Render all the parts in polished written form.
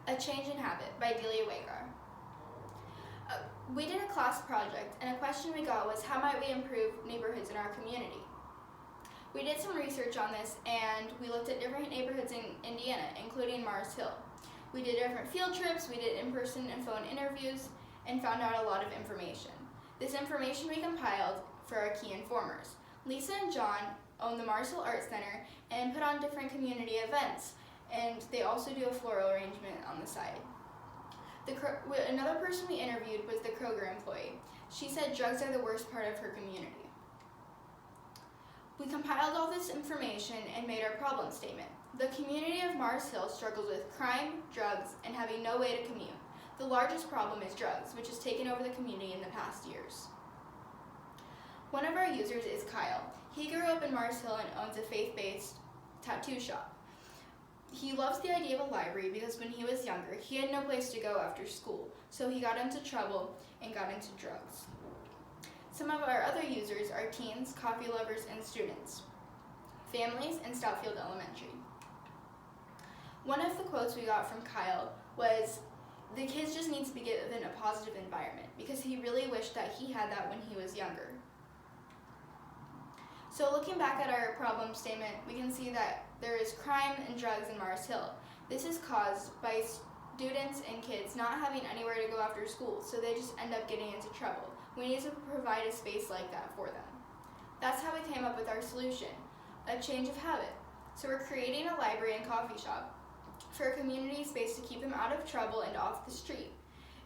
A Change in Habit by Delia Wagar. We did a class project, and a question we got was, how might we improve neighborhoods in our community? We did some research on this, and we looked at different neighborhoods in Indiana, including Mars Hill. We did different field trips, we did in-person and phone interviews, and found out a lot of information. This information we compiled for our key informers. Lisa and John own the Mars Hill Art Center and put on different community events, and they also do a floral arrangement on the side. Another person we interviewed was the Kroger employee. She said drugs are the worst part of her community. We compiled all this information and made our problem statement. The community of Mars Hill struggles with crime, drugs, and having no way to commute. The largest problem is drugs, which has taken over the community in the past years. One of our users is Kyle. He grew up in Mars Hill and owns a faith-based tattoo shop. He loves the idea of a library because when he was younger, he had no place to go after school, so he got into trouble and got into drugs. Some of our other users are teens, coffee lovers, and students, families, and Stoutfield Elementary. One of the quotes we got from Kyle was, "The kids just need to be given a positive environment," because he really wished that he had that when he was younger. So looking back at our problem statement, we can see that there is crime and drugs in Mars Hill. This is caused by students and kids not having anywhere to go after school, so they just end up getting into trouble. We need to provide a space like that for them. That's how we came up with our solution, a change of habit. So we're creating a library and coffee shop for a community space to keep them out of trouble and off the street.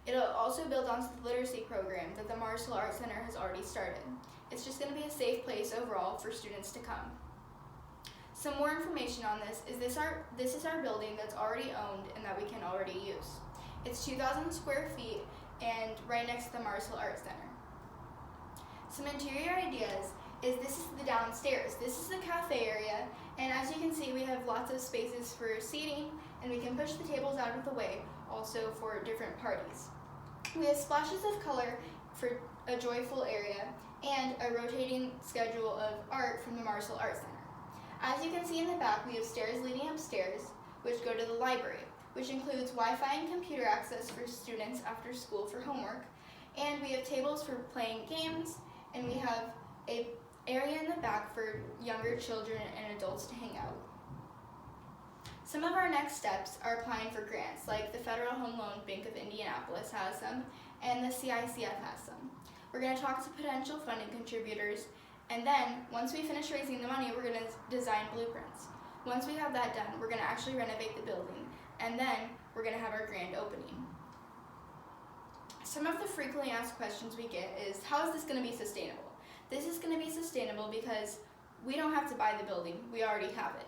It'll also build onto the literacy program that the Mars Hill Art Center has already started. It's just going to be a safe place overall for students to come. Some more information on this is this is our building that's already owned and that we can already use. It's 2,000 square feet and right next to the Mars Hill Art Center. Some interior ideas is this is the downstairs. This is the cafe area, and as you can see, we have lots of spaces for seating, and we can push the tables out of the way also for different parties. We have splashes of color for a joyful area and a rotating schedule of art from the Mars Hill Art Center. As you can see in the back, we have stairs leading upstairs, which go to the library, which includes Wi-Fi and computer access for students after school for homework, and we have tables for playing games, and we have an area in the back for younger children and adults to hang out. Some of our next steps are applying for grants, like the Federal Home Loan Bank of Indianapolis has some, and the CICF has some. We're going to talk to potential funding contributors, and then once we finish raising the money, we're going to design blueprints. Once we have that done, we're going to actually renovate the building, and then we're going to have our grand opening. Some of the frequently asked questions we get is, how is this going to be sustainable? This is going to be sustainable because we don't have to buy the building, we already have it.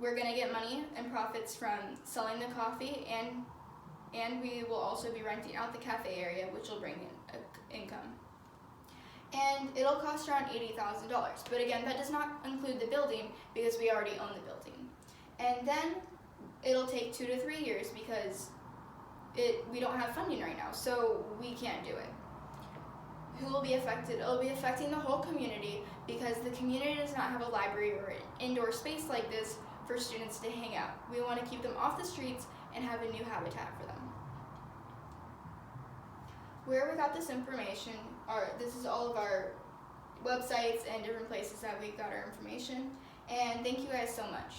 We're going to get money and profits from selling the coffee, and we will also be renting out the cafe area, which will bring in income. And it'll cost around $80,000, but again, that does not include the building because we already own the building. And then it'll take 2 to 3 years because we don't have funding right now, so we can't do it. Who will be affected? It'll be affecting the whole community because the community does not have a library or an indoor space like this for students to hang out. We want to keep them off the streets and have a new habitat for them. Where we got this information this is all of our websites and different places that we got our information, and thank you guys so much.